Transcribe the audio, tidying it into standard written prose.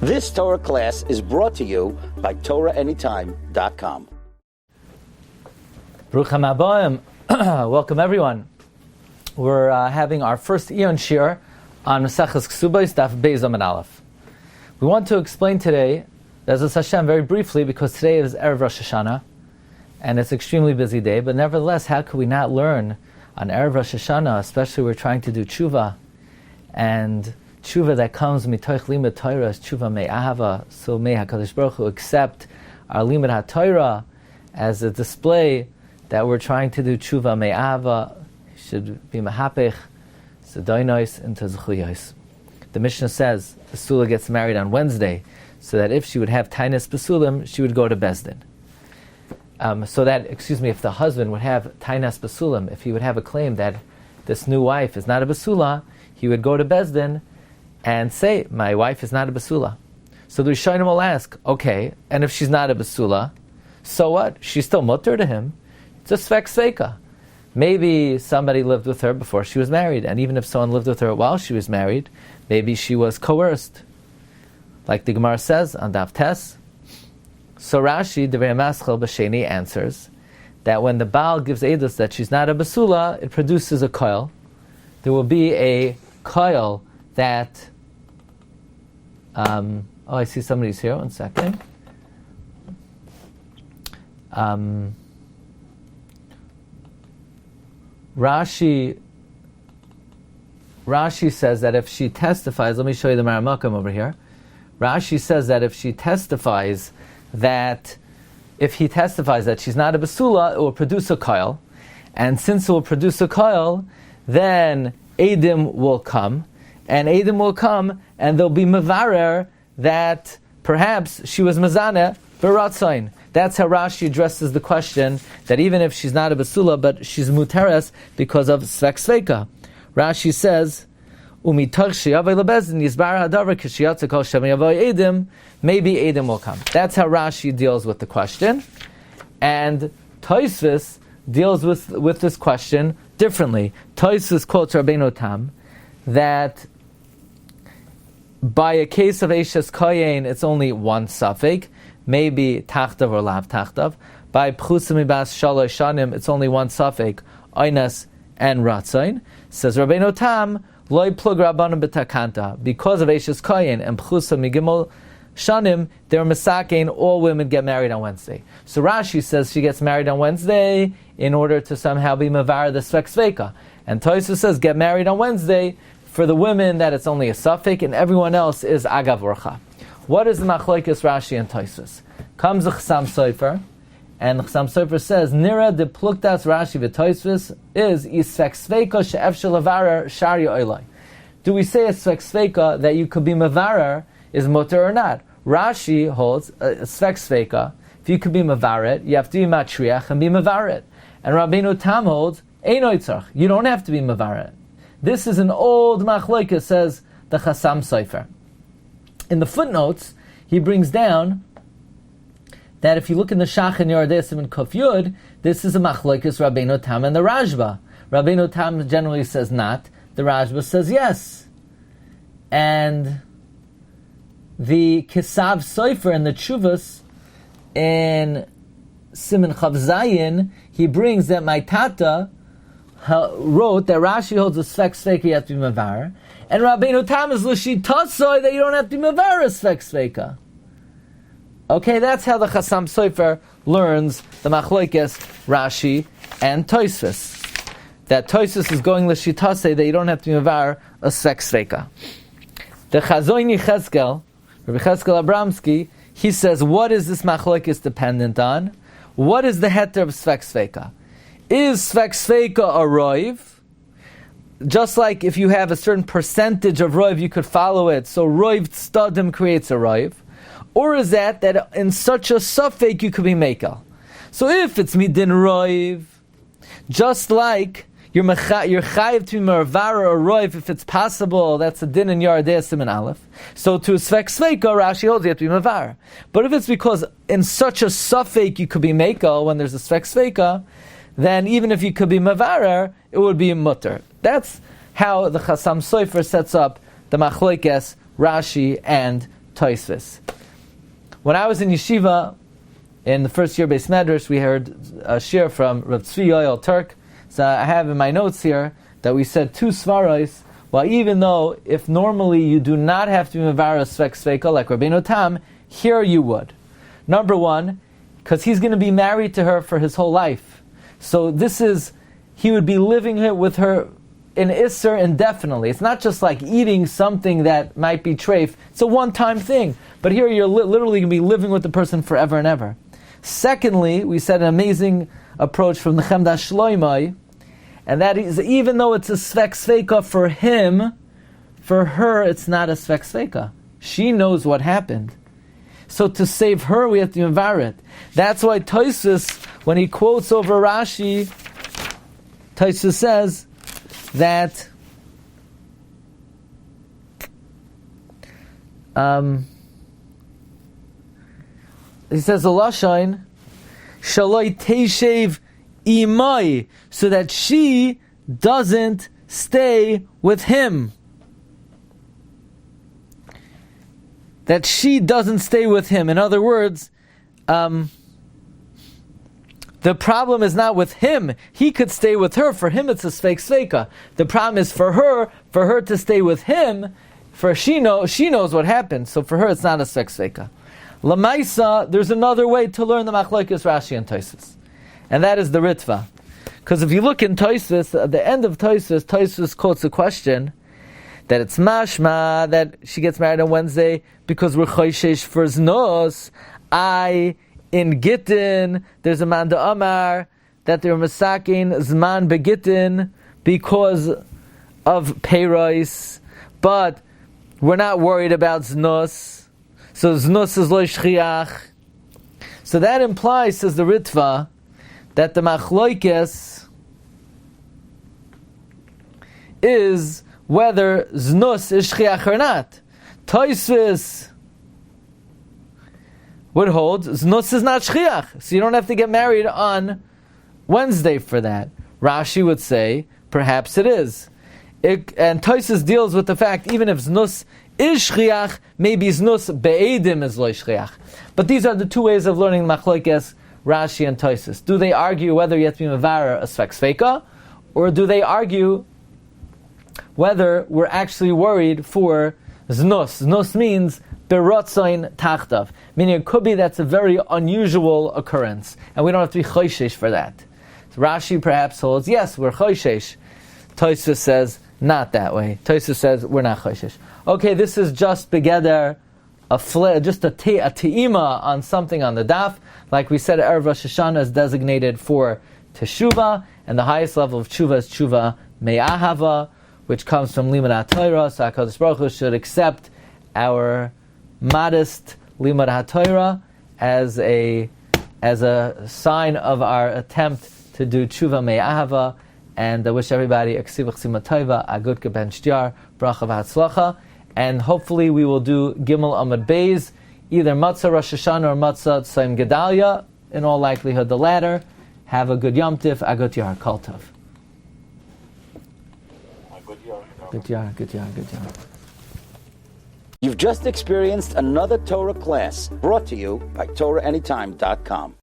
This Torah class is brought to you by TorahAnytime.com. Baruch Hamaboim. Welcome everyone. We're having our first Eon Shiur on Maseches Ksubos Daf Beis Amud Aleph. We want to explain today, Be'ezus Hashem, very briefly, because today is Erev Rosh Hashanah, and it's an extremely busy day, but nevertheless, how could we not learn on Erev Rosh Hashanah, especially we're trying to do tshuva, and tshuva that comes mitoich limud Torah is tshuva me'ahava, so may HaKadosh Baruch Hu accept our limud HaTorah as a display that we're trying to do tshuva me'ahava, should be mahapech, zedoinos, into zechuyos. The Mishnah says the Basula gets married on Wednesday, so that if she would have tainas basulim, she would go to Bezdin. If the husband would have tainas basulim, if he would have a claim that this new wife is not a basula, he would go to Bezdin and say, my wife is not a basula. So the Rishonim will ask, okay, and if she's not a basula, so what? She's still mutter to him. It's a svek sveika. Maybe somebody lived with her before she was married, and even if someone lived with her while she was married, maybe she was coerced. Like the Gemara says on Daf Tes. So Rashi, the Maschel B'Sheni, answers that when the Baal gives edus that she's not a basula, it produces a koil. There will be a koil that... I see somebody's here. 1 second. Rashi says that if she testifies, let me show you the Maramakam over here. Rashi says that if he testifies that she's not a basula, it will produce a koil, and since it will produce a koil, then Edim will come, and there'll be mevarer that perhaps she was mazaneh b'ratzain. That's how Rashi addresses the question that even if she's not a basula, but she's muteres because of svek sveika. Rashi says, maybe Edim will come. That's how Rashi deals with the question. And Tosfos deals with this question differently. Tosfos quotes Rabbeinu Tam that by a case of Eishes Koyen, it's only one suffix, maybe Tachtav or Lav Tachtav. By Pchusim Ibas Shalosh Shanim, it's only one suffix, Oynas and Ratzain. Says Rabbeinu Tam, Loi Plug Rabbanim B'Takanta. Because of Eishes Koyen and Pchusim Migimel Shanim, they're Mesakein, all women get married on Wednesday. So Rashi says she gets married on Wednesday in order to somehow be Mavar the Svek Sveika. And Tosfos says get married on Wednesday for the women that it's only a suffix, and everyone else is Agav Orcha. What is the Machlokes Rashi and Tosfos? Comes the Chassam Sofer, and the Chassam Sofer says, Nira de Pluktas Rashi v'Tosfos is Svek Sveika she'ef she'lavarer shari oilai. Do we say a Svek Sveika that you could be Mavarer is mutter or not? Rashi holds a Svek Sveika. If you could be Mavaret, you have to be Matriach and be Mavaret. And Rabbeinu Tam holds Eino Tzarch. You don't have to be Mavaret. This is an old machlokes, says the Chassam Sofer. In the footnotes, he brings down that if you look in the Shach and Yordesim and Kuf Yud, this is a machlokes Rabbeinu Tam and the Rashba. Rabbeinu Tam generally says not. The Rashba says yes. And the Kisav Sofer and the Tshuvas in Siman Chav Zayin, he brings that my Tata wrote that Rashi holds a svek sveika you have to be mavar, and Rabbeinu Tam is l'shitasoy that you don't have to be mavar a svek sveika. Okay, that's how the Chassam Sofer learns the machlokes Rashi and Tosfos. That Tosfos is going l'shitasoy that you don't have to be mavar a svek sveika. The Chazoini Cheskel, Rabbi Cheskel Abramsky, he says, what is this machlokes dependent on? What is the heter of svek sveika? Is svek sveika a roiv? Just like if you have a certain percentage of roiv, you could follow it. So roiv tzadim creates a roiv. Or is that in such a suffix you could be mekel? So if it's midin roiv, just like you're chayiv to be mervara or roiv if it's possible, that's a din in Yardei and Aleph. So to svek sveika, Rashi holds you have to be mervara. But if it's because in such a suffix you could be mekel when there's a svek sveika, then even if you could be mavarer, it would be mutter. That's how the Chassam Sofer sets up the machlokes Rashi and Tosfos. When I was in yeshiva, in the first year Beis Medrash, we heard a shiur from Rabbi Tzvi Yoel Turk. So I have in my notes here that we said two svaros. Well, even though if normally you do not have to be mevarer svek sveka like Rabbeinu Tam, here you would. Number one, because he's going to be married to her for his whole life. So he would be living with her in Isser indefinitely. It's not just like eating something that might be treif. It's a one-time thing. But here you're literally going to be living with the person forever and ever. Secondly, we said an amazing approach from the Chemda Shloimei, and that is, even though it's a svek sveka for him, for her it's not a svek sveka. She knows what happened. So to save her, we have to mevar it. That's why Tosfos, when he quotes over Rashi, Tosfos says that he says the Lashon Shaloi Teishev Imai, so that she doesn't stay with him. That she doesn't stay with him. In other words, the problem is not with him. He could stay with her. For him, it's a svek sveka. The problem is for her to stay with him. For she knows what happened. So for her, it's not a svek sveka. Lamaisa, there's another way to learn the machlokes Rashi and Tosfos, and that is the Ritva. Because if you look in Tosfos, at the end of Tosfos quotes a question that it's mashma that she gets married on Wednesday because we're choishesh for znos. In Gittin, there's a man Amar that they're masakin zman begittin because of peiros, but we're not worried about znos. So znos is lo shchiach. So that implies, says the Ritva, that the machlokes is whether znus is shchiach or not. Tosfos would hold znus is not shchiach, so you don't have to get married on Wednesday for that. Rashi would say perhaps it is. And Tosfos deals with the fact even if znus is shchiach, maybe znus be'edim is lo shchiach. But these are the two ways of learning machlokes Rashi and Tosfos. Do they argue whether you have to be mevarer a svek sveka, or do they argue whether we're actually worried for znus? Znus means berotzain tachtav, meaning it could be that's a very unusual occurrence, and we don't have to be choishesh for that. So Rashi perhaps holds, yes, we're choishesh. Tosfos says, not that way. Tosfos says, we're not choishesh. Okay, this is just begeder, just a te'ima on something on the daf. Like we said, Erev Rosh Hashanah is designated for Teshuvah, and the highest level of Teshuvah is Teshuvah Me'ahava, which comes from Limud HaTorah. So HaKadosh Baruch Hu should accept our modest Limud HaTorah as a sign of our attempt to do Teshuvah Me'ahava. And I wish everybody a ksivach simatayva, a good ben shtiar, bracha v'hatzlacha, and hopefully we will do Gimel Amud Beis, either Matzah Rosh Hashanah or Matzah Tzom GEDALIA, in all likelihood the latter. Have a good Yom Tif, a good Yar, Kol Tov. Good Yar. You've just experienced another Torah class brought to you by TorahAnytime.com.